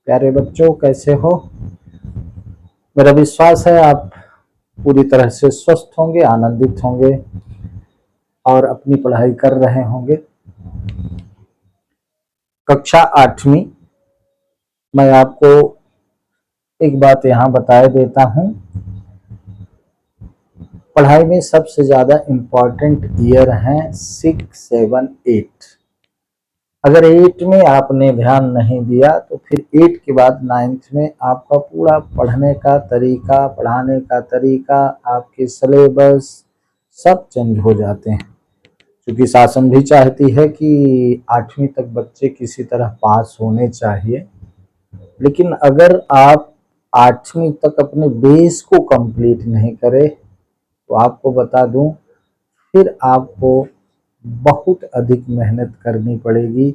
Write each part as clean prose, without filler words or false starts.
प्यारे बच्चों, कैसे हो? मेरा विश्वास है आप पूरी तरह से स्वस्थ होंगे, आनंदित होंगे और अपनी पढ़ाई कर रहे होंगे। कक्षा 8वीं, मैं आपको एक बात यहाँ बताए देता हूँ। पढ़ाई में सबसे ज़्यादा इम्पॉर्टेंट ईयर हैं 6, 7, 8। अगर 8 में आपने ध्यान नहीं दिया तो फिर 8 के बाद 9th में आपका पूरा पढ़ने का तरीका, पढ़ाने का तरीका, आपके सिलेबस सब चेंज हो जाते हैं। क्योंकि शासन भी चाहती है कि 8वीं तक बच्चे किसी तरह पास होने चाहिए, लेकिन अगर आप 8वीं तक अपने बेस को कंप्लीट नहीं करें तो आपको बता दूं, फिर आपको बहुत अधिक मेहनत करनी पड़ेगी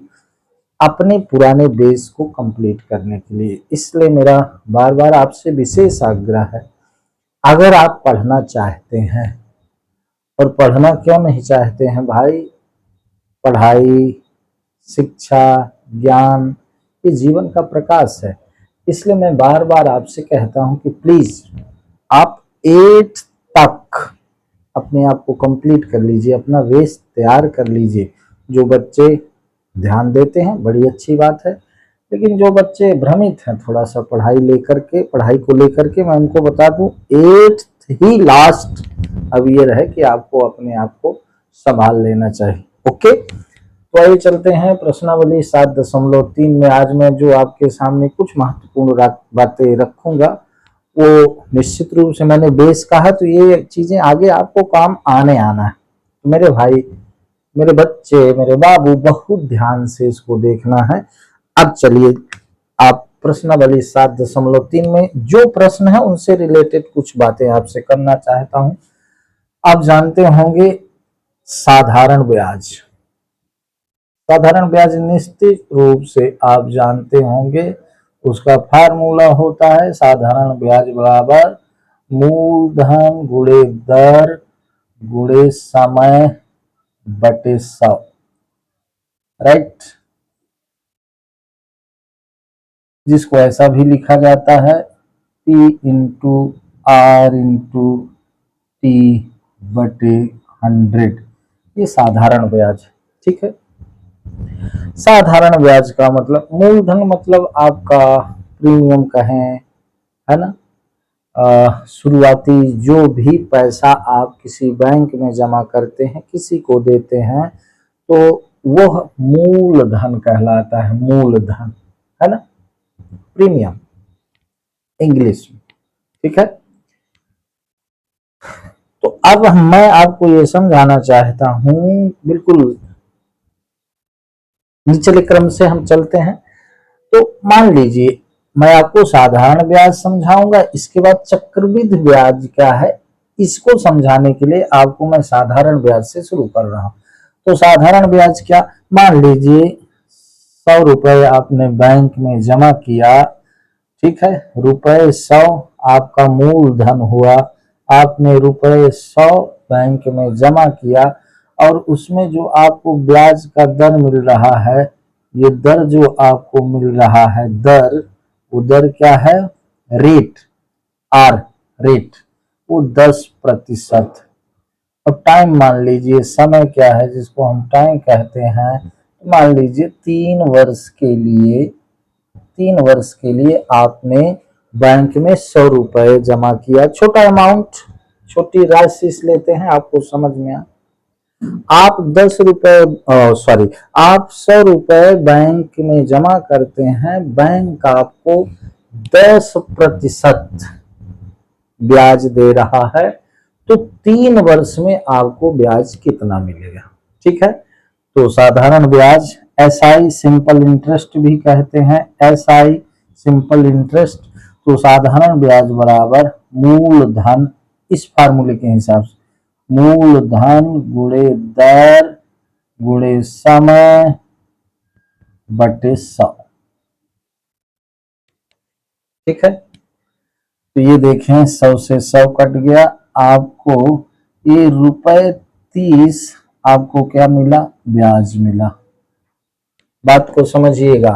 अपने पुराने बेस को कंप्लीट करने के लिए। इसलिए मेरा बार बार आपसे विशेष आग्रह है, अगर आप पढ़ना चाहते हैं, और पढ़ना क्यों नहीं चाहते हैं भाई, पढ़ाई, शिक्षा, ज्ञान ये जीवन का प्रकाश है। इसलिए मैं बार बार आपसे कहता हूं कि प्लीज आप 8 तक अपने आप को कंप्लीट कर लीजिए, अपना बेस तैयार कर लीजिए। जो बच्चे ध्यान देते हैं बड़ी अच्छी बात है, लेकिन जो बच्चे भ्रमित हैं थोड़ा सा पढ़ाई को लेकर के, मैं उनको बता दूं 8th ही लास्ट अब ये रहे कि आपको अपने आप को संभाल लेना चाहिए। ओके, तो आइए चलते हैं प्रश्नावली 7.3 में। आज मैं जो आपके सामने कुछ महत्वपूर्ण बातें रखूंगा, वो निश्चित रूप से मैंने बेस कहा तो ये चीजें आगे आपको काम आना है। तो मेरे भाई, मेरे बच्चे, मेरे बाबू, बहुत ध्यान से इसको देखना है। अब चलिए, आप प्रश्नावली 7.3 में जो प्रश्न है उनसे रिलेटेड कुछ बातें आपसे करना चाहता हूं। आप जानते होंगे साधारण ब्याज। साधारण ब्याज निश्चित रूप से आप जानते होंगे, उसका फार्मूला होता है साधारण ब्याज बराबर मूलधन गुणे दर गुणे समय बटे 100। राइट, जिसको ऐसा भी लिखा जाता है P into R into T बटे 100। ये साधारण ब्याज, ठीक है। साधारण ब्याज का मतलब मूलधन, मतलब आपका प्रीमियम कहें, है ना, शुरुआती जो भी पैसा आप किसी बैंक में जमा करते हैं, किसी को देते हैं, तो वह मूलधन कहलाता है। मूलधन, है ना, प्रीमियम इंग्लिश में, ठीक है। तो अब मैं आपको ये समझाना चाहता हूं, बिल्कुल निचले क्रम से हम चलते हैं। तो मान लीजिए मैं आपको साधारण ब्याज समझाऊंगा, इसके बाद चक्रवृद्धि ब्याज क्या है इसको समझाने के लिए आपको मैं साधारण ब्याज से शुरू कर रहा हूं। तो साधारण ब्याज क्या, मान लीजिए 100 रुपए आपने बैंक में जमा किया, ठीक है, ₹100 आपका मूलधन हुआ, आपने ₹100 बैंक में जमा किया, और उसमें जो आपको ब्याज का दर मिल रहा है, ये दर जो आपको मिल रहा है दर, वो दर क्या है, रेट, आर रेट, वो 10%। अब टाइम मान लीजिए, समय क्या है जिसको हम टाइम कहते हैं, मान लीजिए 3 वर्ष के लिए, 3 वर्ष के लिए आपने बैंक में 100 रुपए जमा किया। छोटा अमाउंट, छोटी राशि लेते हैं, आपको समझ में आ। आप 100 रुपए बैंक में जमा करते हैं, बैंक आपको 10% ब्याज दे रहा है, तो 3 वर्ष में आपको ब्याज कितना मिलेगा, ठीक है। तो साधारण ब्याज SI सिंपल इंटरेस्ट भी कहते हैं, SI सिंपल इंटरेस्ट। तो साधारण ब्याज बराबर मूलधन, इस फार्मूले के हिसाब से मूलधन गुणे दर गुणे समय बटे 100, ठीक है। तो ये देखें 100 से 100 कट गया, आपको ये ₹30 आपको क्या मिला, ब्याज मिला। बात को समझिएगा,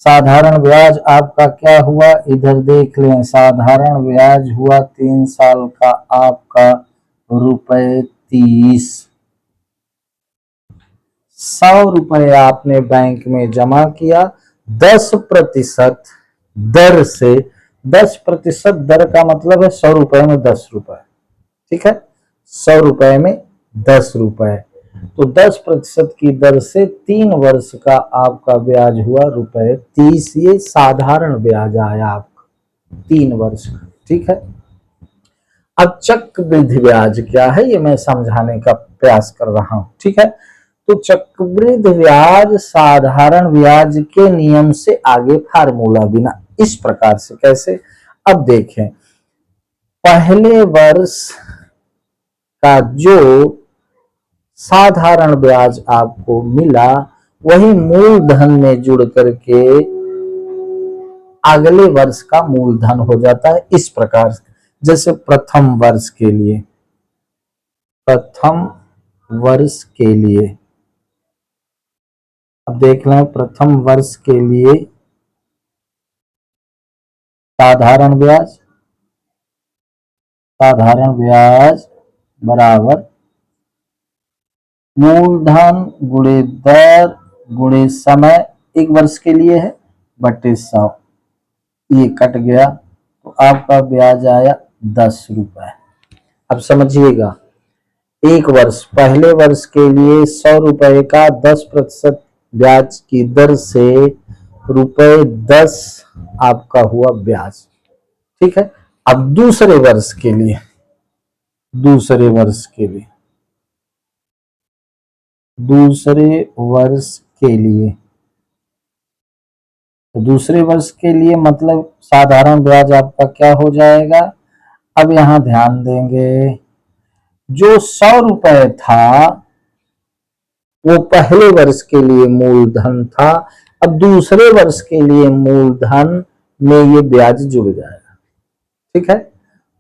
साधारण ब्याज आपका क्या हुआ, इधर देख लें। साधारण ब्याज हुआ 3 साल का आपका ₹30। 100 रुपए आपने बैंक में जमा किया 10% दर से। 10% दर का मतलब है 100 रुपए में 10 रुपए, ठीक है। 100 रुपए में 10 रुपए, तो 10% की दर से 3 वर्ष का आपका ब्याज हुआ ₹30। ये साधारण ब्याज आया आपका 3 वर्ष का, ठीक है। अब चक्रवृद्धि ब्याज क्या है ये मैं समझाने का प्रयास कर रहा हूं, ठीक है। तो चक्रवृद्धि ब्याज साधारण ब्याज के नियम से आगे फार्मूला बिना, इस प्रकार से। कैसे, अब देखें। पहले वर्ष का जो साधारण ब्याज आपको मिला वही मूलधन में जुड़ करके अगले वर्ष का मूलधन हो जाता है, इस प्रकार से। जैसे प्रथम वर्ष के लिए, अब देख लें। प्रथम वर्ष के लिए साधारण ब्याज बराबर मूलधन गुणे दर गुणे समय, 1 वर्ष के लिए है, बटे 100। ये कट गया तो आपका ब्याज आया 10 रुपए। अब समझिएगा, 1 वर्ष, पहले वर्ष के लिए 100 रुपए का 10% ब्याज की दर से ₹10 आपका हुआ ब्याज, ठीक है। अब दूसरे वर्ष के लिए, दूसरे वर्ष के लिए तो दूसरे वर्ष के लिए मतलब साधारण ब्याज आपका क्या हो जाएगा। अब यहां ध्यान देंगे, जो 100 रुपए था वो पहले वर्ष के लिए मूलधन था। अब दूसरे वर्ष के लिए मूलधन में ये ब्याज जुड़ जाएगा, ठीक है।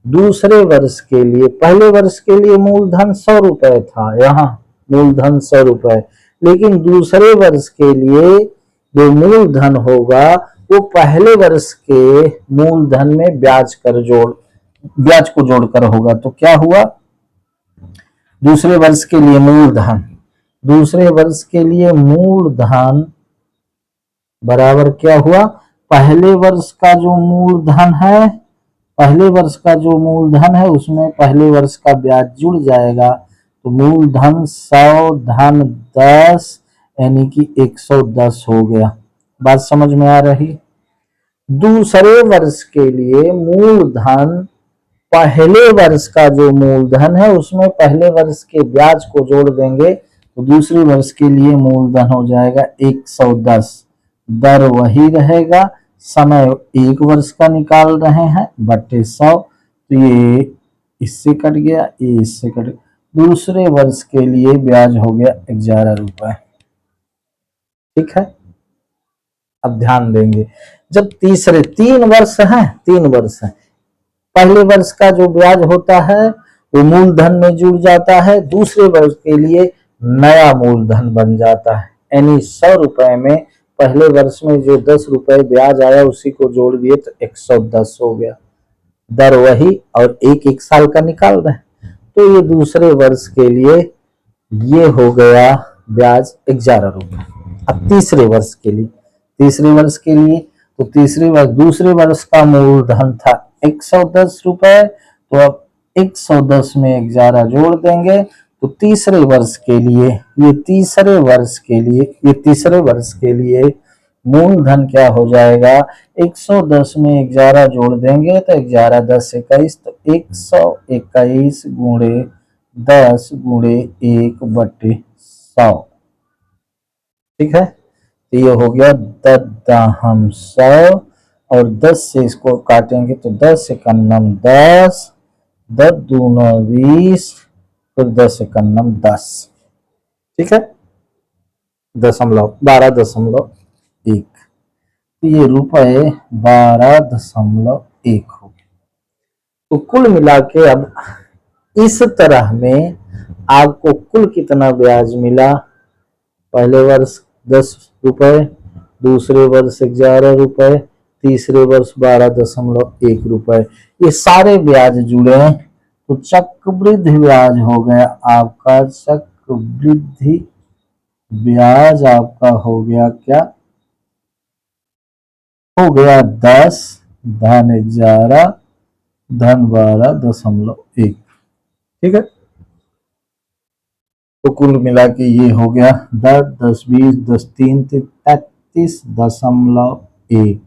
दूसरे वर्ष के लिए, पहले वर्ष के लिए मूलधन 100 रुपए था, यहाँ मूलधन 100 रुपए, लेकिन दूसरे वर्ष के लिए जो मूलधन होगा वो पहले वर्ष के मूलधन में ब्याज को जोड़कर होगा। तो क्या हुआ, दूसरे वर्ष के लिए मूलधन बराबर क्या हुआ, पहले वर्ष का जो मूलधन है उसमें पहले वर्ष का ब्याज जुड़ जाएगा। तो मूलधन 100 धन 10 यानी कि 110 हो गया। बात समझ में आ रही। दूसरे वर्ष के लिए मूलधन, पहले वर्ष का जो मूलधन है उसमें पहले वर्ष के ब्याज को जोड़ देंगे तो दूसरे वर्ष के लिए मूलधन हो जाएगा 110। दर वही रहेगा, समय 1 वर्ष का निकाल रहे हैं, बटे 100। तो ये इससे कट गया, ये इससे कट गया। दूसरे वर्ष के लिए ब्याज हो गया 11 रुपए, ठीक है। अब ध्यान देंगे, जब 3 वर्ष हैं, पहले वर्ष का जो ब्याज होता है वो मूलधन में जुड़ जाता है, दूसरे वर्ष के लिए नया मूलधन बन जाता है। यानी 100 रुपए में पहले वर्ष में जो 10 रुपए ब्याज आया उसी को जोड़ दिए तो 110 हो गया। दर वही और एक साल का निकाल रहे हैं। तो ये दूसरे वर्ष के लिए ये हो गया ब्याज 11 रुपए। अब तीसरे वर्ष के लिए तो दूसरे वर्ष का मूलधन था 110 रुपए, तो अब 110 में 11 जोड़ देंगे तो तीसरे वर्ष के लिए मूलधन क्या हो जाएगा, 110 में 11 जोड़ देंगे तो 11 10 21, तो 121 गुणे 10 गुणे 1 बटे 100, ठीक है। तो ये हो गया 10 और 10 से इसको काटेंगे तो 10 एकन्नम 10, 10 दूना 20, फिर 10 एकन्नम 10, ठीक है। 12.1, तो ये रुपए 12.1 हो गए। तो कुल मिला के अब इस तरह में आपको कुल कितना ब्याज मिला, पहले वर्ष 10 रुपए, दूसरे वर्ष 11 रुपए, तीसरे वर्ष 12.1 रुपए। ये सारे ब्याज जुड़े हैं, तो चक्रवृद्धि ब्याज हो गया आपका, चक्रवृद्धि ब्याज आपका हो गया क्या, हो गया 10 धन 11 धन 12.1। ठीक है, तो कुल मिला के ये हो गया 10 10 20 10 3 33.1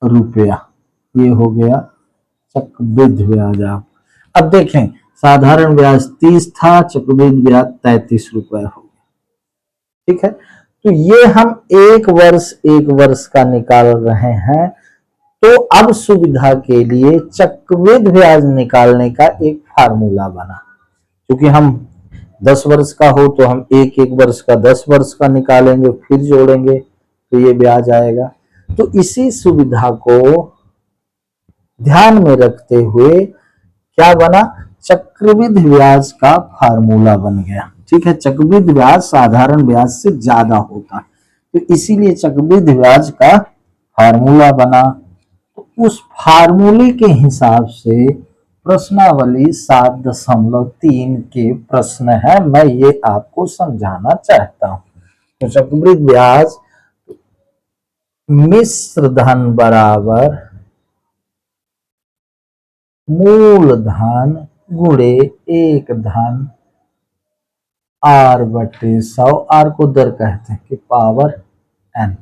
रुपया। ये हो गया चक्रवृद्धि ब्याज। आप अब देखें, साधारण ब्याज 30 था, चक्रवृद्धि ब्याज 33 रुपए हो गया। ठीक है, तो ये हम एक वर्ष का निकाल रहे हैं। तो अब सुविधा के लिए चक्रवृद्धि ब्याज निकालने का एक फार्मूला बना, क्योंकि हम 10 वर्ष का हो तो हम एक वर्ष का 10 वर्ष का निकालेंगे, फिर जोड़ेंगे तो ये ब्याज आएगा। तो इसी सुविधा को ध्यान में रखते हुए क्या बना, चक्रवृद्धि ब्याज का फार्मूला बन गया। ठीक है, चक्रवृद्धि ब्याज साधारण ब्याज से ज्यादा होता है, तो इसीलिए चक्रवृद्धि ब्याज का फार्मूला बना। तो उस फार्मूले के हिसाब से प्रश्नावली 7.3 के प्रश्न है, मैं ये आपको समझाना चाहता हूं। तो चक्रवृद्धि ब्याज मिश्र धन बराबर मूलधन गुणे एक धन r/100, r को दर कहते हैं कि पावर n।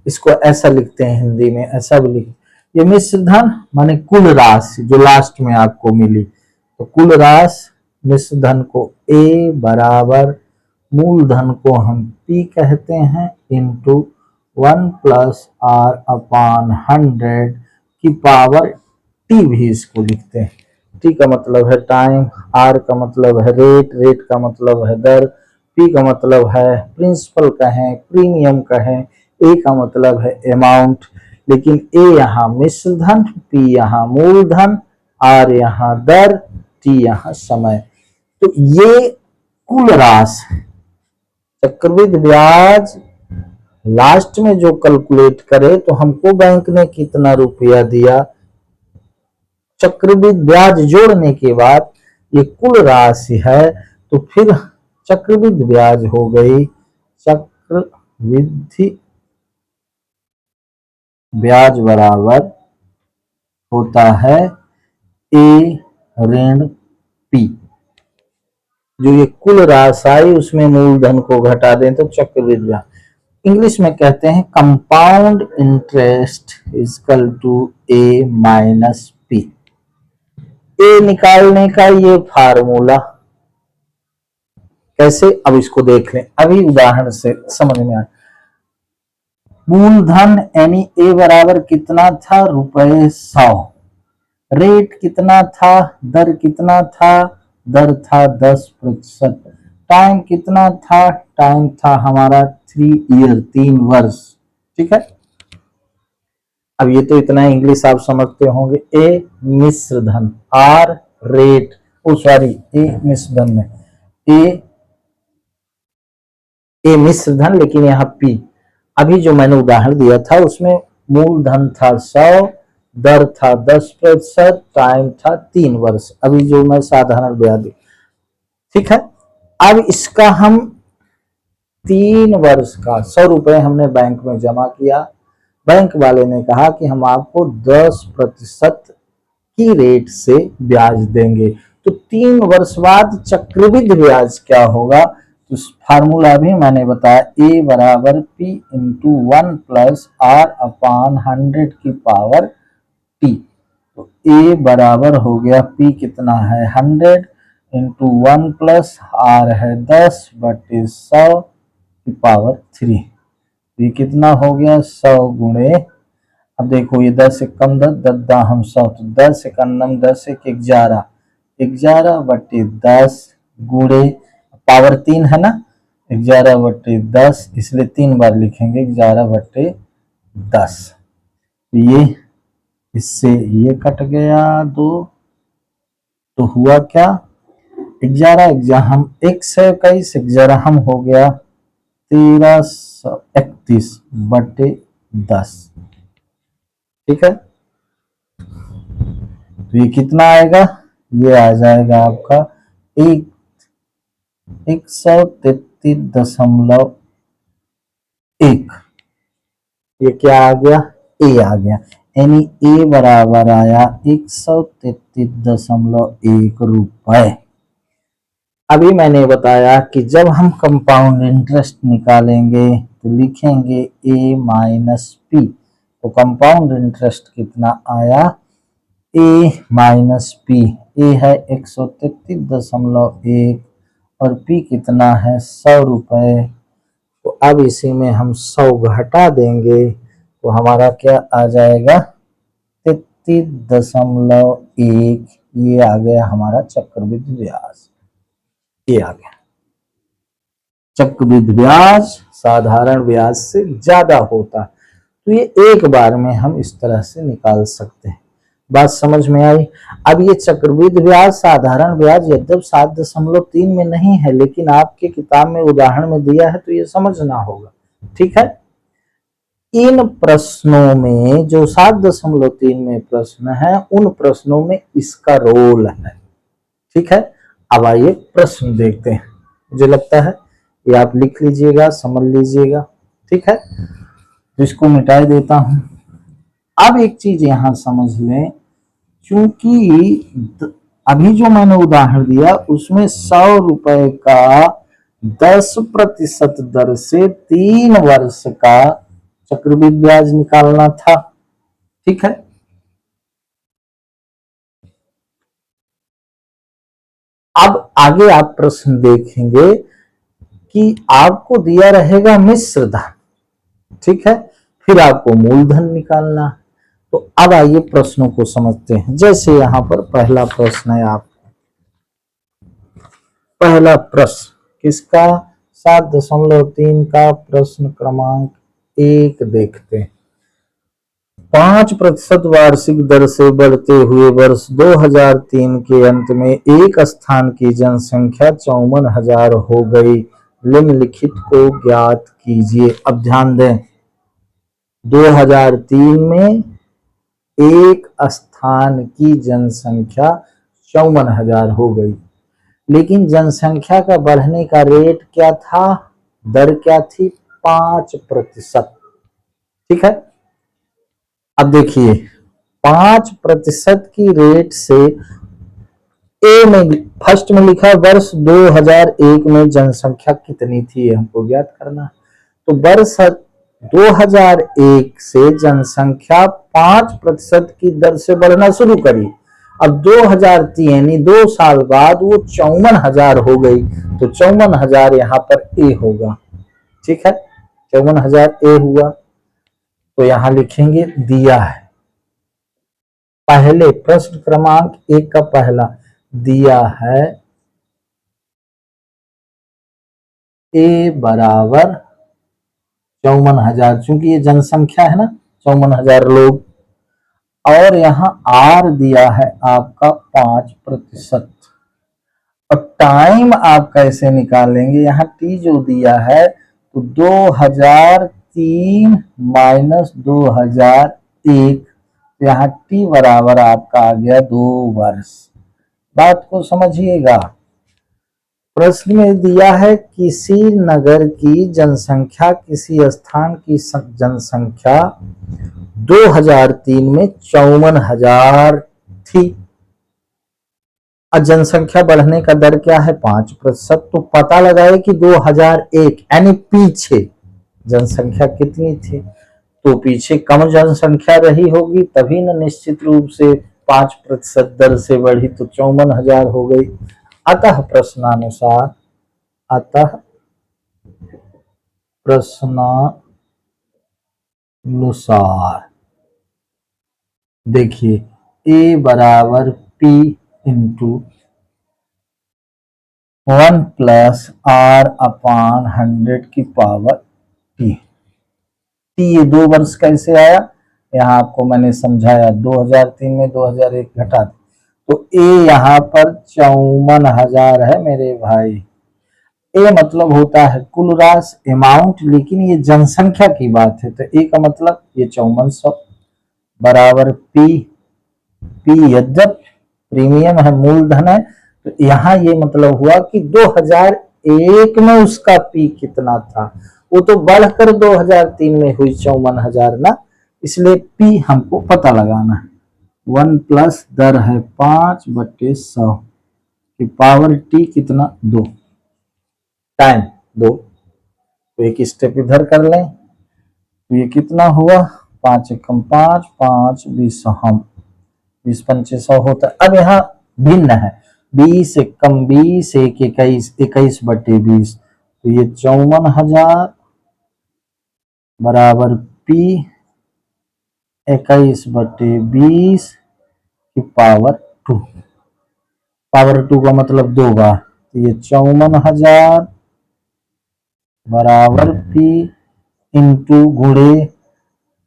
इसको ऐसा लिखते हैं, हिंदी में ऐसा भी लिखते, ये मिश्र धन माने कुल राशि जो लास्ट में आपको मिली, तो कुल राशि मिश्र धन को a बराबर मूलधन को हम p कहते हैं इंटू 1 + r/100 की पावर t भी इसको लिखते हैं। t का मतलब है टाइम, r का मतलब है रेट, रेट का मतलब है दर, p का मतलब है प्रिंसिपल कहें, प्रीमियम कहें, a का मतलब है अमाउंट। लेकिन a यहाँ मिश्र धन, p यहाँ मूलधन, r यहाँ दर, t यहाँ समय। तो ये कुल राशि चक्रवृद्धि ब्याज लास्ट में जो कैलकुलेट करे तो हमको बैंक ने कितना रुपया दिया, चक्रवृद्धि ब्याज जोड़ने के बाद ये कुल राशि है, तो फिर चक्रवृद्धि ब्याज हो गई, चक्रवृद्धि ब्याज बराबर होता है a ऋण p। जो ये कुल राशि आई उसमें मूलधन को घटा दें तो चक्रवृद्धि ब्याज, इंग्लिश में कहते हैं compound interest equal to a minus p। A निकालने का ये फार्मूला कैसे, अब इसको देख लें, अभी उदाहरण से समझ में आए। मूलधन यानी ए बराबर कितना था, ₹100, रेट कितना था, दर कितना था, दर था 10%, टाइम कितना था, टाइम था हमारा 3 वर्ष। ठीक है, अब ये तो इतना इंग्लिश आप समझते होंगे। ए मिश्र धन, आर रेट, ओ सॉरी ए मिश्र धन में ए मिश्र धन, लेकिन यहाँ पी, अभी जो मैंने उदाहरण दिया था उसमें मूलधन था 100, दर था 10%, टाइम था 3 वर्ष। अभी जो मैं साधारण ब्याज दी, ठीक है। अब इसका हम 3 वर्ष का 100 रुपए हमने बैंक में जमा किया, बैंक वाले ने कहा कि हम आपको 10% की रेट से ब्याज देंगे, तो 3 वर्ष बाद चक्रवृद्धि ब्याज क्या होगा, तो फार्मूला भी मैंने बताया, a बराबर p इंटू 1 + r/100 की पावर t। तो a बराबर हो गया, p कितना है 100 इंटू 1 + r है 10/100 की पावर 3। ये कितना हो गया 100 गुणे, अब देखो ये 10 से कम 10 10 हम 100, तो 10 से कम 10 से 11 11/10 गुणे पावर 3 है ना, 11/10, इसलिए 3 बार लिखेंगे 11/10। ये इससे ये कट गया 2, तो हुआ क्या 11 हम 121, 11 हम हो गया 1300 131/10। ठीक है, तो ये कितना आएगा, ये आ जाएगा आपका 133.1। ये क्या आ गया, ए आ गया, यानी ए बराबर आया 133.1 रुपए। अभी मैंने बताया कि जब हम कंपाउंड इंटरेस्ट निकालेंगे तो लिखेंगे ए माइनस पी। तो कंपाउंड इंटरेस्ट कितना आया, ए माइनस पी। ए है 133.1 और पी कितना है 100 रुपए। तो अब इसी में हम 100 घटा देंगे तो हमारा क्या आ जाएगा 33.1। ये आ गया हमारा चक्रवृद्धि ब्याज। ये आ गया, चक्रवृद्धि ब्याज साधारण ब्याज से ज्यादा होता है। तो ये एक बार में हम इस तरह से निकाल सकते हैं। बात समझ में आई। अब ये चक्रवृद्धि ब्याज साधारण ब्याज यद्यप 7.3 में नहीं है, लेकिन आपके किताब में उदाहरण में दिया है तो ये समझना होगा। ठीक है, इन प्रश्नों में जो 7.3 में प्रश्न है, उन प्रश्नों में इसका रोल है। ठीक है, अब आइए प्रश्न देखते हैं। मुझे लगता है ये आप लिख लीजिएगा, समझ लीजिएगा। ठीक है, तो इसको मिटा देता हूं। अब एक चीज यहां समझ लें, क्योंकि अभी जो मैंने उदाहरण दिया उसमें 100 रुपए का 10% दर से 3 वर्ष का चक्रवृद्धि ब्याज निकालना था। ठीक है, अब आगे आप प्रश्न देखेंगे कि आपको दिया रहेगा मिश्र धन। ठीक है, फिर आपको मूलधन निकालना। तो अब आइए प्रश्नों को समझते हैं। जैसे यहां पर पहला प्रश्न है, आप पहला प्रश्न किसका, 7.3 का प्रश्न क्रमांक 1 देखते हैं। 5% वार्षिक दर से बढ़ते हुए वर्ष 2003 के अंत में एक स्थान की जनसंख्या 54,000 हो गई। निम्नलिखित को ज्ञात कीजिए। अब ध्यान दें, 2003 में एक स्थान की जनसंख्या 54,000 हो गई, लेकिन जनसंख्या का बढ़ने का रेट क्या था, दर क्या थी, 5%। ठीक है, अब देखिए 5% की रेट से ए में फर्स्ट में लिखा वर्ष 2001 में जनसंख्या कितनी थी, हमको ज्ञात करना। तो वर्ष 2001 से जनसंख्या 5% की दर से बढ़ना शुरू करी। अब 2003 यानी 2 साल बाद वो 54,000 हो गई। तो 54,000 यहाँ पर ए होगा। ठीक है, 54,000 ए हुआ। तो यहां लिखेंगे दिया है, पहले प्रश्न क्रमांक 1 का पहला दिया है ए बराबर 54,000, चूंकि ये जनसंख्या है ना 54,000 लोग, और यहाँ आर दिया है आपका 5%। और टाइम आप कैसे निकालेंगे, यहाँ टी जो दिया है तो 2003 माइनस 2001, यहाँ टी बराबर आपका आ गया 2 वर्ष। बात को समझिएगा, प्रश्न में दिया है किसी नगर की जनसंख्या किसी स्थान की जनसंख्या 2003 में 54,000 थी। अब जनसंख्या बढ़ने का दर क्या है 5%। तो पता लगाए कि 2001 यानी पीछे जनसंख्या कितनी थी, तो पीछे कम जनसंख्या रही होगी, तभी न निश्चित रूप से 5% दर से बढ़ी, तो 54,000 हो गई। अतः प्रश्नानुसार देखिए ए बराबर P into 1 plus R upon 100 की पावर टी। ये 2 वर्ष कैसे आया, यहाँ आपको मैंने समझाया, 2003 में 2001 घटा दे तो ए यहाँ पर 54,000 है मेरे भाई। ए मतलब होता है कुल राशि अमाउंट, लेकिन ये जनसंख्या की बात है तो ए का मतलब ये 5400 बराबर पी। पी यद्यप प्रीमियम है, मूलधन है, तो यहाँ ये मतलब हुआ कि 2001 में उसका पी कितना था, वो तो बढ़कर 2003 में हुई 54,000 ना, इसलिए पी हमको पता लगाना है। 1 प्लस दर है 5/100 की पावर टी कितना 2 टाइम 2, तो एक स्टेप इधर कर लें तो ये कितना हुआ 5 एकम 5 5 20 हम 20 पंचे 100 होता है। अब यहाँ भिन्न है 20 एकम 20 एक 21 21/20, तो ये 54,000 बराबर पी 21/20 की पावर 2। पावर 2 का मतलब 2 बार, तो ये 54,000 बराबर पी इंटू गुणे,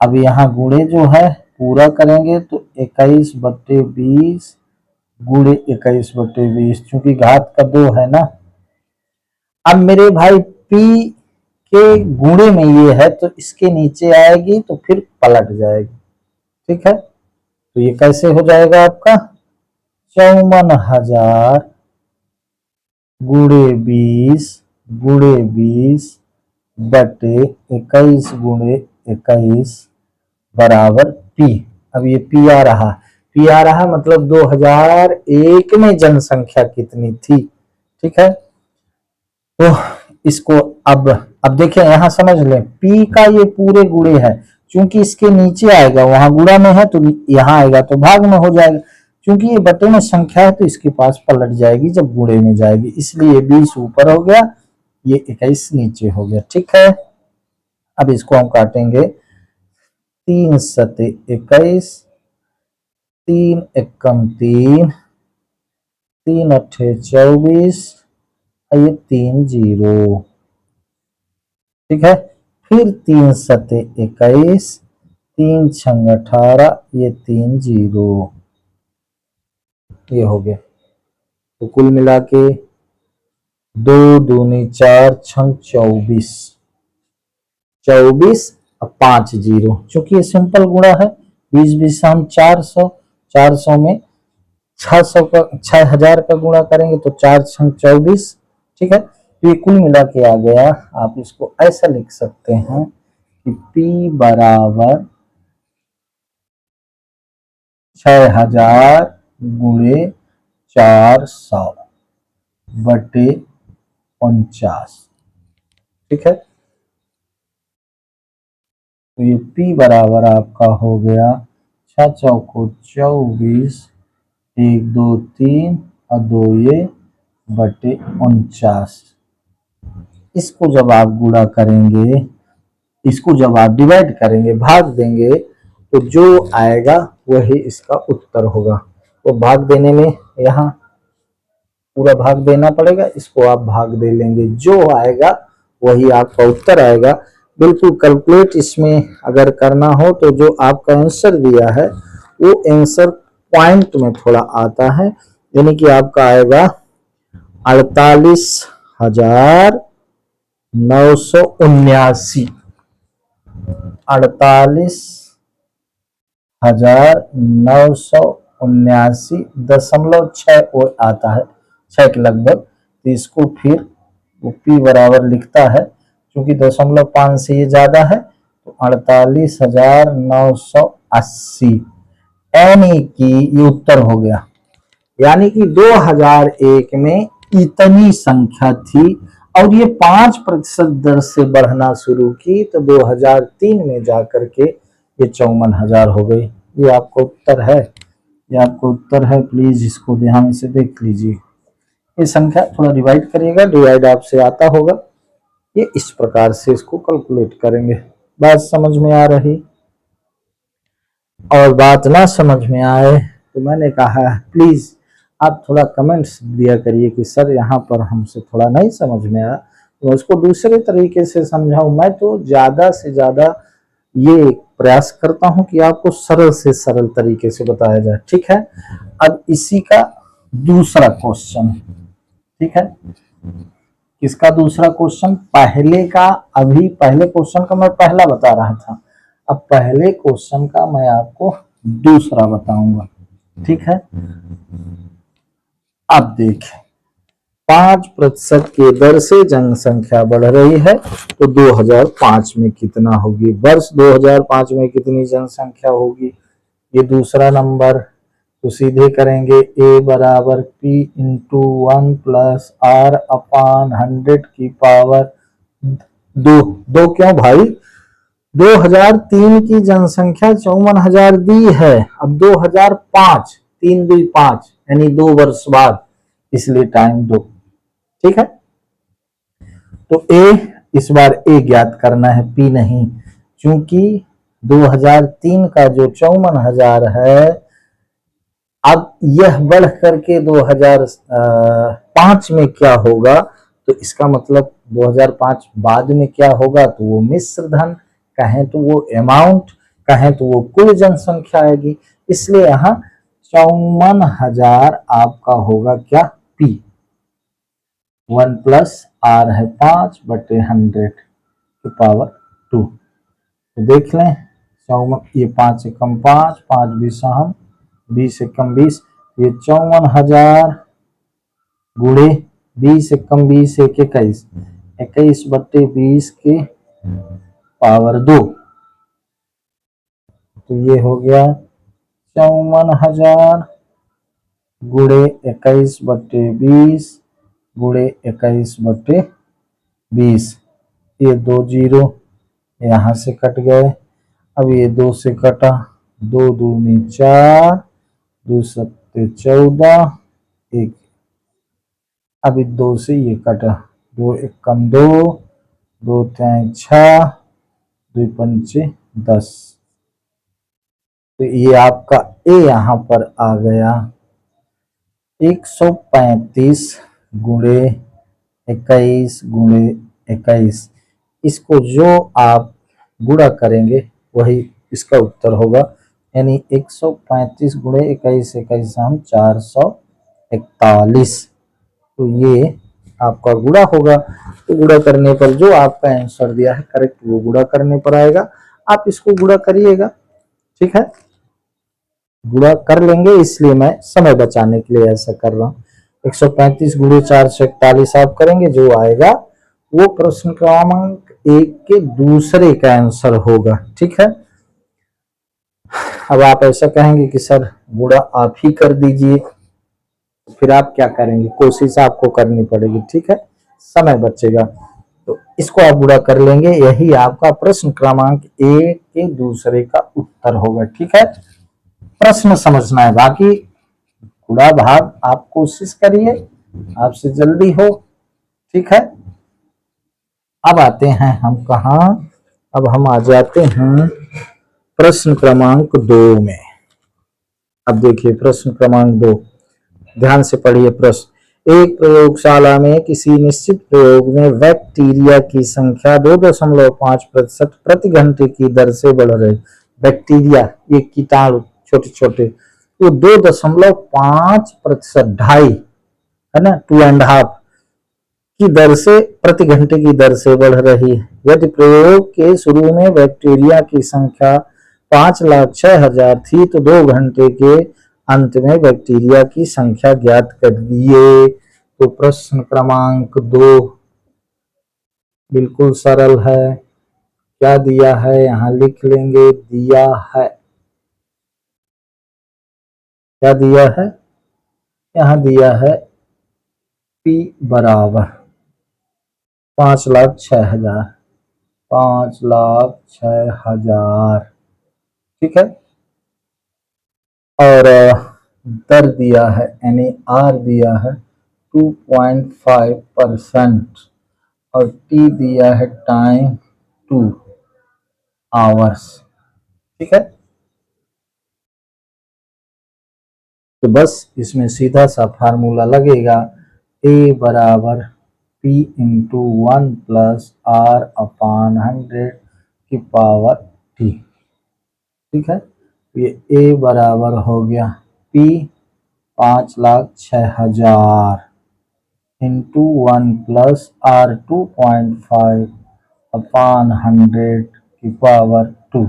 अब यहाँ गुणे जो है पूरा करेंगे तो 21/20 गुणे 21/20, चूंकि घात का 2 है ना। अब मेरे भाई पी के गुणे में ये है तो इसके नीचे आएगी तो फिर पलट जाएगी, ठीक है। तो ये कैसे हो जाएगा आपका 54,000 गुणे 20 बटे 21 गुणे 21 बराबर पी। अब ये पी आ रहा, मतलब 2001 में जनसंख्या कितनी थी, ठीक है। तो इसको अब देखिए यहां समझ लें पी का ये पूरे गुणे है, क्योंकि इसके नीचे आएगा वहां गुणा में है तो यहां आएगा तो भाग में हो जाएगा, क्योंकि ये बटे में संख्या है तो इसके पास पलट जाएगी जब गुणे में जाएगी, इसलिए 20 ऊपर हो गया, ये 21 नीचे हो गया, ठीक है। अब इसको हम काटेंगे 3 सते 21, 3 एकम 3, 3 अट्ठे 24, ये 3 0, ठीक है। फिर 3 सते 21, 3 छंग 18, ये 3 0, ये हो गया। तो कुल मिला के 2 दूनी 4 छंग 24, 24 और 5 0, चूंकि ये सिंपल गुणा है 20 20 हम 400, 400 में 600 का 6000 का गुणा करेंगे तो 4 छंग 24, ठीक है। तो ये कुल मिला के आ गया, आप इसको ऐसा लिख सकते हैं कि P बराबर 6000 गुणे 400 बटे 49, ठीक है। तो ये P बराबर आपका हो गया 6 चौको 24, 1 2 3 और 2 ये बटे 49। इसको जब आप गुणा करेंगे, इसको जब आप डिवाइड करेंगे भाग देंगे तो जो आएगा वही इसका उत्तर होगा। तो भाग देने में यहाँ पूरा भाग देना पड़ेगा, इसको आप भाग दे लेंगे, जो आएगा वही आपका उत्तर आएगा। बिल्कुल कैलकुलेट इसमें अगर करना हो तो जो आपका आंसर दिया है वो आंसर पॉइंट में थोड़ा आता है, यानी कि आपका आएगा 48,979, 48,979.6 वो आता है 6 के लगभग। तो इसको फिर वो पी बराबर लिखता है, क्योंकि 0.5 से ये ज्यादा है तो 48,980, यानी कि ये उत्तर हो गया। यानी कि 2001 में इतनी संख्या थी और ये 5% दर से बढ़ना शुरू की तो 2003 में जाकर के ये 54,000 हो गई। ये आपको उत्तर है, ये आपको उत्तर है, प्लीज इसको ध्यान से देख लीजिए। ये संख्या थोड़ा डिवाइड करिएगा, डिवाइड आपसे आता होगा, ये इस प्रकार से इसको कैलकुलेट करेंगे। बात समझ में आ रही? और बात ना समझ में आए तो मैंने कहा प्लीज आप थोड़ा कमेंट्स दिया करिए कि सर यहाँ पर हमसे थोड़ा नहीं समझ में आया, तो उसको दूसरे तरीके से समझाऊं। मैं तो ज्यादा से ज्यादा ये प्रयास करता हूं कि आपको सरल से सरल तरीके से बताया जाए, ठीक है। अब इसी का दूसरा क्वेश्चन, ठीक है। किसका दूसरा क्वेश्चन? पहले का, अभी पहले क्वेश्चन का मैं पहला बता रहा था, अब पहले क्वेश्चन का मैं आपको दूसरा बताऊंगा, ठीक है। अब देखें, 5% के दर से जनसंख्या बढ़ रही है, तो 2005 में कितना होगी? वर्ष 2005 में कितनी जनसंख्या होगी? ये दूसरा नंबर, तो सीधे करेंगे a बराबर p इंटू 1 प्लस r अपान 100 की पावर 2। दो क्यों भाई? 2003 की जनसंख्या 54,000 दी है, अब 2005, 3 2 5 यानी 2 वर्ष बाद, इसलिए टाइम 2, ठीक है। तो ए, इस बार ए ज्ञात करना है, पी नहीं, क्योंकि 2003 का जो 54,000 है, अब यह बढ़ करके 2005 में क्या होगा, तो इसका मतलब 2005 बाद में क्या होगा, तो वो मिश्र धन, कहें तो वो अमाउंट, कहें तो वो कुल जनसंख्या आएगी, इसलिए यहाँ 54,000 आपका होगा क्या? पी। 1 प्लस आर है 5 बटे 100 की पावर 2। तो देख लें, ये 5 से कम 5, 5 20 हम, 20 से कम 20, ये 54,000 गुणे 20 से कम 20, 1 21, 21 बटे 20 के पावर 2, तो ये हो गया 54,000 गुणे 21 बटे 20 गुणे 21 बटे 20, ये 2 जीरो यहाँ से कट गए, अब ये 2 से कटा, 2 दूनी 4, 2 सत्ते 14, 1, अभी 2 से ये कटा, 2 एक कम 2, 2 त्याई 6, 2 पंचे 10, तो ये आपका ए यहाँ पर आ गया 135 गुणे 21 गुणे 21। इसको जो आप गुणा करेंगे वही इसका उत्तर होगा, यानी 135 गुणे 21, 21 हम 441, तो ये आपका गुणा होगा। तो गुणा करने पर जो आपका आंसर दिया है करेक्ट, वो गुणा करने पर आएगा, आप इसको गुणा करिएगा, ठीक है। गुणा कर लेंगे, इसलिए मैं समय बचाने के लिए ऐसा कर रहा हूँ। 135 गुणे 441 आप करेंगे, जो आएगा वो प्रश्न क्रमांक 1 के दूसरे का आंसर होगा, ठीक है। अब आप ऐसा कहेंगे कि सर गुणा आप ही कर दीजिए, फिर आप क्या करेंगे? कोशिश आपको करनी पड़ेगी, ठीक है, समय बचेगा, तो इसको आप गुणा कर लेंगे, यही आपका प्रश्न क्रमांक 1 के दूसरे का उत्तर होगा, ठीक है। प्रश्न समझना है, बाकी गुणा भाग आप कोशिश करिए आपसे जल्दी हो, ठीक है। अब आते हैं हम कहाँ, अब हम आ जाते हैं प्रश्न क्रमांक 2 में। अब देखिए प्रश्न क्रमांक 2, ध्यान से पढ़िए प्रश्न। एक प्रयोगशाला में किसी निश्चित प्रयोग में बैक्टीरिया की संख्या 2.5% प्रति घंटे की दर से बढ़ रही। बैक्टीरिया, ये कीटाणु छोटे छोटे, वो 2.5%, 2.5 है ना, 2.5 की दर से प्रति घंटे की दर से बढ़ रही है। यदि प्रयोग के शुरू में बैक्टीरिया की संख्या 5,06,000 थी, तो 2 घंटे के अंत में बैक्टीरिया की संख्या ज्ञात कर दिए। तो प्रश्न क्रमांक 2 बिल्कुल सरल है, क्या दिया है यहाँ लिख लेंगे, दिया है, क्या दिया है, यहाँ दिया है P बराबर 5,06,000, 5,06,000, ठीक है। और दर दिया है यानी R दिया है 2.5% और T दिया है टाइम 2 आवर्स, ठीक है। तो बस इसमें सीधा सा फार्मूला लगेगा, A बराबर P इंटू 1 प्लस R अपान 100 की पावर T, ठीक है। ये A बराबर हो गया P 5,06,000 into 1 plus R 2.5 upon 100 की पावर 2।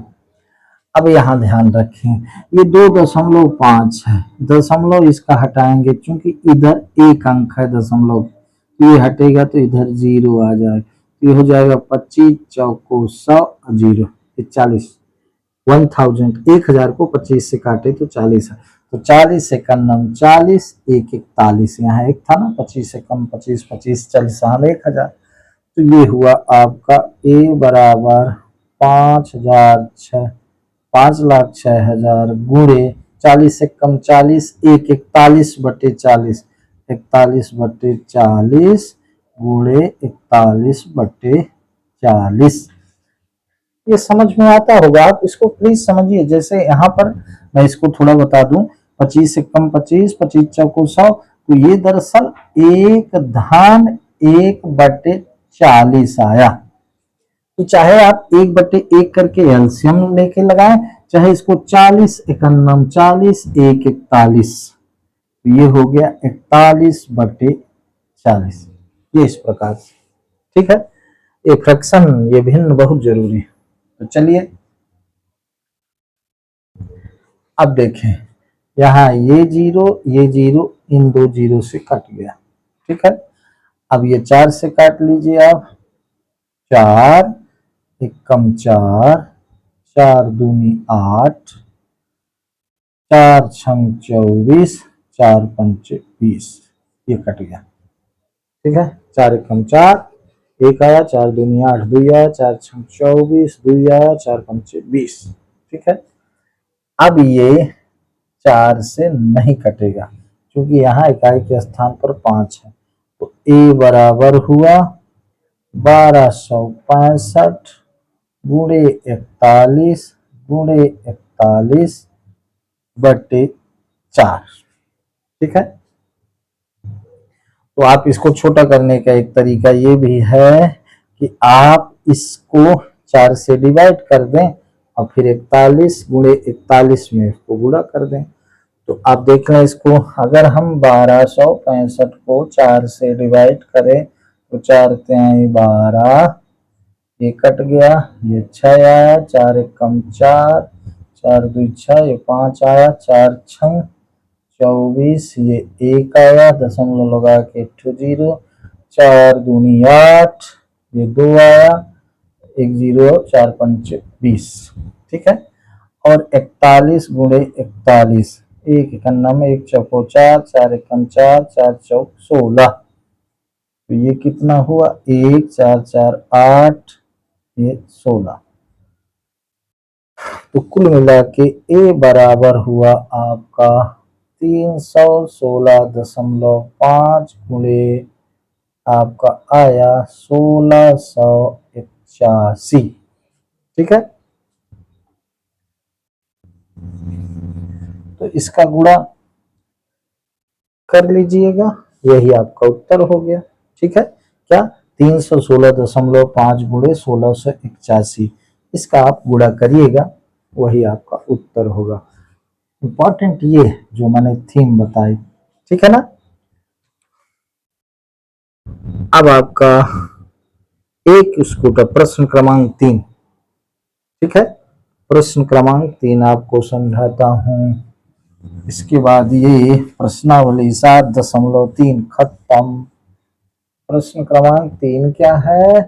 अब यहाँ ध्यान रखें ये 2.5 है, दशमलव इसका हटाएंगे क्योंकि इधर एक अंक है दशमलव, तो ये हटेगा तो इधर 0 आ जाएगा, तो ये हो जाएगा 25 चौको 100 0 40 1000, 1000 को 25 से काटे तो 40 है, तो 40 से कम 40 1 41, यहाँ एक था ना 25 से कम 25 25 40 हम 1000, तो ये हुआ आपका ए बराबर 5,06,000 गुणे 40 से कम 40 1 41/40 41/40 गुणे 41/40। ये समझ में आता होगा, आप इसको प्लीज समझिए। जैसे यहाँ पर मैं इसको थोड़ा बता दूं, 25 से कम 25 25 चौको 100, तो ये दरअसल 1/1/40 आया। तो चाहे आप 1/1 करके एलसीएम लेके लगाएं, चाहे इसको 40 51 40 1 41, तो ये हो गया 41/40, ये इस प्रकार से। ठीक है, ये फ्रैक्शन, ये भिन्न बहुत जरूरी है। तो चलिए अब देखें, यहाँ ये जीरो इन दो जीरो से कट गया। ठीक है, अब ये 4 से काट लीजिए आप, 4 एकम 4 4 दूनी 8 4 छंग 24 4 पंच 20, ये कट गया। ठीक है, 4 एकम 4 एक आया, 4 दूनी 8 2 आया, 4 छंग 24 2 आया, 4 पंच 20। ठीक है, अब ये 4 से नहीं कटेगा क्योंकि यहाँ इकाई के स्थान पर 5 है, तो ए बराबर हुआ 1265 गुणे 41 गुणे 41/4। ठीक है, तो आप इसको छोटा करने का एक तरीका ये भी है कि आप इसको 4 से डिवाइड कर दें और फिर 41 गुणे 41 में इसको गुणा कर दें। तो आप देख लें इसको, अगर हम 1265 को 4 से डिवाइड करें तो 4 तिहाई 12, ये कट गया, ये 6 आया, 4 एकम 4 4 2 6, ये 5 आया, 4 छंग 24, ये 1 आया, दशमलव लगा के 0, 4 दूनी 8, ये 2 आया, 1 0, 4 पंच 20। ठीक है, और 41 गुणे 41, 1 91 1 चौको 4 4 एकम 4 4 चौक 16, तो ये कितना हुआ 1 4 4 8, ये 16। तो कुल मिला के ए बराबर हुआ आपका 316.5 गुणे आपका आया 1681। ठीक है, तो इसका गुणा कर लीजिएगा, यही आपका उत्तर हो गया। ठीक है, क्या 316.5 गुणे 1681, इसका आप गुणा करिएगा, वही आपका उत्तर होगा। इंपॉर्टेंट ये है जो मैंने थीम बताई। ठीक है ना, अब आपका एक स्कूटर प्रश्न क्रमांक 3। ठीक है, प्रश्न क्रमांक 3 आपको समझाता हूं, इसके बाद ये प्रश्नावली 7.3 खत्म। प्रश्न क्रमांक 3 क्या है?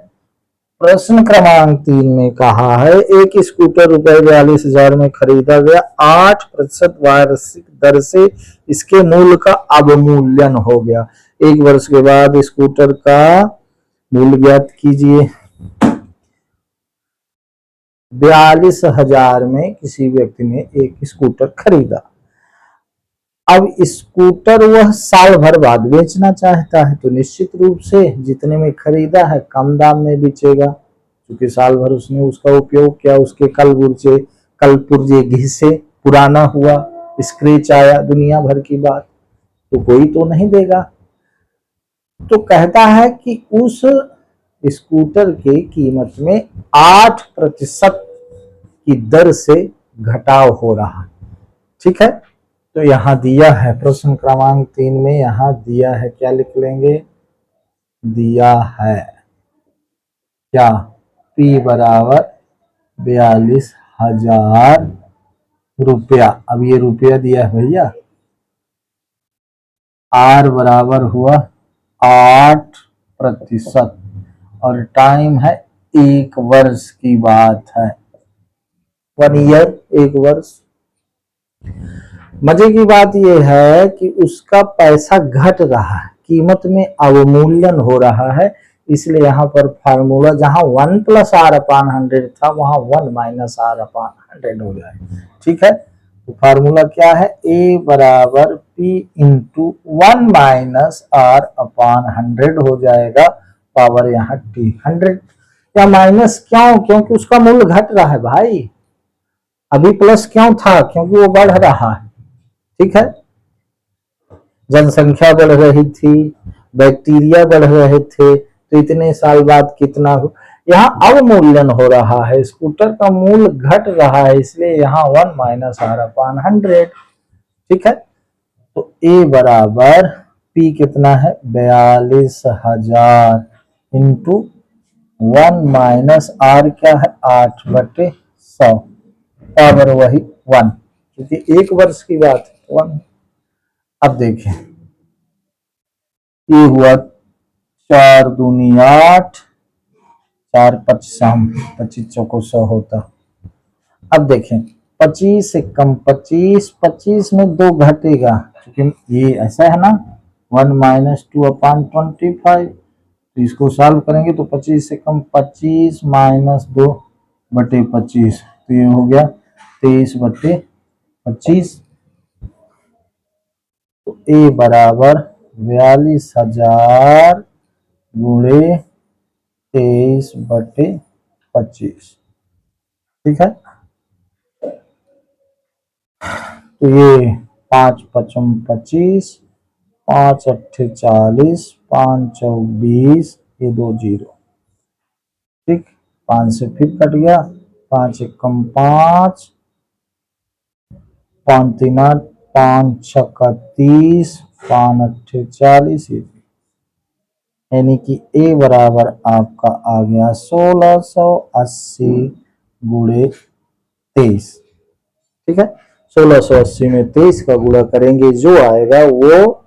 प्रश्न क्रमांक 3 में कहा है एक स्कूटर रुपए 42,000 में खरीदा गया, 8% वार्षिक दर से इसके मूल्य का अवमूल्यन हो गया। 1 वर्ष के बाद स्कूटर का मूल्य ज्ञात कीजिए। 42,000 में किसी व्यक्ति ने एक स्कूटर खरीदा, अब स्कूटर वह साल भर बाद बेचना चाहता है, तो निश्चित रूप से जितने में खरीदा है कम दाम में बेचेगा, क्योंकि साल भर उसने उसका उपयोग किया, उसके कल पुर्जे घिसे, पुराना हुआ, स्क्रैच आया, दुनिया भर की बात, तो कोई तो नहीं देगा। तो कहता है कि उस स्कूटर की कीमत में 8% की दर से घटाव हो रहा है। ठीक है, तो यहाँ दिया है प्रश्न क्रमांक 3 में, यहाँ दिया है, क्या लिख लेंगे दिया है। क्या? P बराबर 42,000 रुपया। अब ये रुपया दिया है भैया। R बराबर हुआ 8% और टाइम है 1 वर्ष की बात है। 1 ईयर, 1 वर्ष। मजे की बात यह है कि उसका पैसा घट रहा है, कीमत में अवमूल्यन हो रहा है, इसलिए यहाँ पर फार्मूला जहाँ 1 + R/100 था वहाँ 1 - R/100 हो जाए। ठीक है, तो फार्मूला क्या है? A बराबर P × 1 - R/100 हो जाएगा। पावर यहाँ T 100 या माइनस क्यों? क्योंकि उसका मूल्य घट रहा है भाई। अभी प्लस क्यों था? क्योंकि वो बढ़ रहा है। ठीक है, जनसंख्या बढ़ रही थी, बैक्टीरिया बढ़ रहे थे, तो इतने साल बाद कितना हो, यहाँ अवमूल्यन हो रहा है, स्कूटर का मूल्य घट रहा है, इसलिए यहाँ 1 - R/100। ठीक है, तो A बराबर P कितना है? 42,000 इंटू 1 - R क्या है? 8/100 पावर वही 1, क्योंकि 1 वर्ष की बात है 1। अब देखें, ये हुआ 4 दूनी 8, 4 × 5 = 25, 25 × 100 होता। अब देखें, 25 से कम 25, 25 में 2 घटेगा, क्योंकि ये ऐसा है ना 1 - 2/25, तो इसको सॉल्व करेंगे तो 25 से कम 25 - 2/25, तो ये हो गया 23/25। तो A बराबर 42,000 गुणे 23/25। ठीक है, तो ये 5 × 5 = 25, 5 × 8 = 40, 5 × 4 = 20, ये 2 0। ठीक, 5 से फिर कट गया, 5 × 1 = 5, 5 × 3 = 8, 5 × 6 = 30, 5 × 8 = 40, यानी कि A बराबर आपका आ गया 1680 गुणे 23। ठीक है, 1680 में 23 का गुणा करेंगे, जो आएगा वो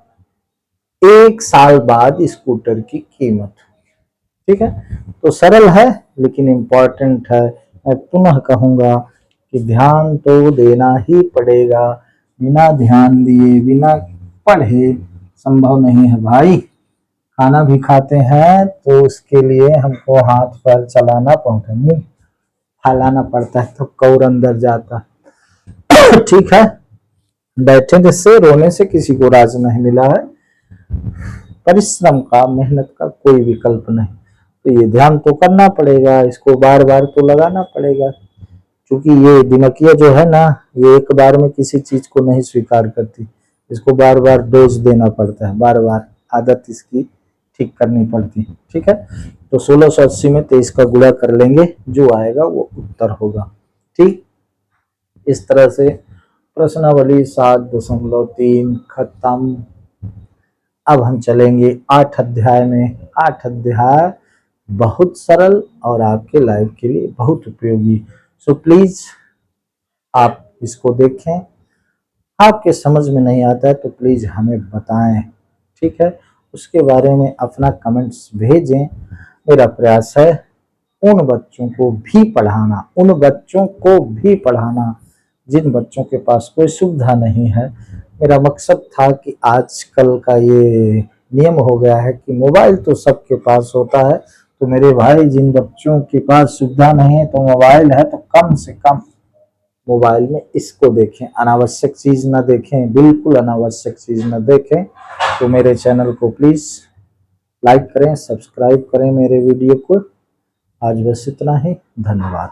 1 साल बाद स्कूटर की कीमत। ठीक है, तो सरल है लेकिन इम्पोर्टेंट है। मैं पुनः कहूंगा कि ध्यान तो देना ही पड़ेगा, बिना ध्यान दिए, बिना पढ़े संभव नहीं है भाई। खाना भी खाते हैं तो उसके लिए हमको हाथ पैर चलाना पड़ता है, मुंह फैलाना पड़ता है, तो कौर अंदर जाता है। ठीक है, बैठने से, रोने से किसी को राज नहीं मिला है। परिश्रम का, मेहनत का कोई विकल्प नहीं, तो ये ध्यान तो करना पड़ेगा, इसको बार बार तो लगाना पड़ेगा, क्योंकि ये दिमागिया जो है ना, ये एक बार में किसी चीज को नहीं स्वीकार करती, इसको बार बार डोज देना पड़ता है, बार बार आदत इसकी ठीक करनी पड़ती है। ठीक है, तो 1680 में 23 का गुणा कर लेंगे, जो आएगा वो उत्तर होगा। ठीक, इस तरह से प्रश्नावली 7.3 खत्म। अब हम चलेंगे 8 अध्याय में। 8 अध्याय बहुत सरल और आपके लाइफ के लिए बहुत उपयोगी, सो प्लीज आप इसको देखें। आपके समझ में नहीं आता है तो प्लीज हमें बताएं। ठीक है, उसके बारे में अपना कमेंट्स भेजें। मेरा प्रयास है उन बच्चों को भी पढ़ाना, उन बच्चों को भी पढ़ाना जिन बच्चों के पास कोई सुविधा नहीं है। मेरा मकसद था कि आजकल का ये नियम हो गया है कि मोबाइल तो सबके पास होता है, तो मेरे भाई जिन बच्चों के पास सुविधा नहीं है तो मोबाइल है, तो कम से कम मोबाइल में इसको देखें, अनावश्यक चीज ना देखें, बिल्कुल अनावश्यक चीज ना देखें। तो मेरे चैनल को प्लीज लाइक करें, सब्सक्राइब करें मेरे वीडियो को। आज बस इतना ही, धन्यवाद।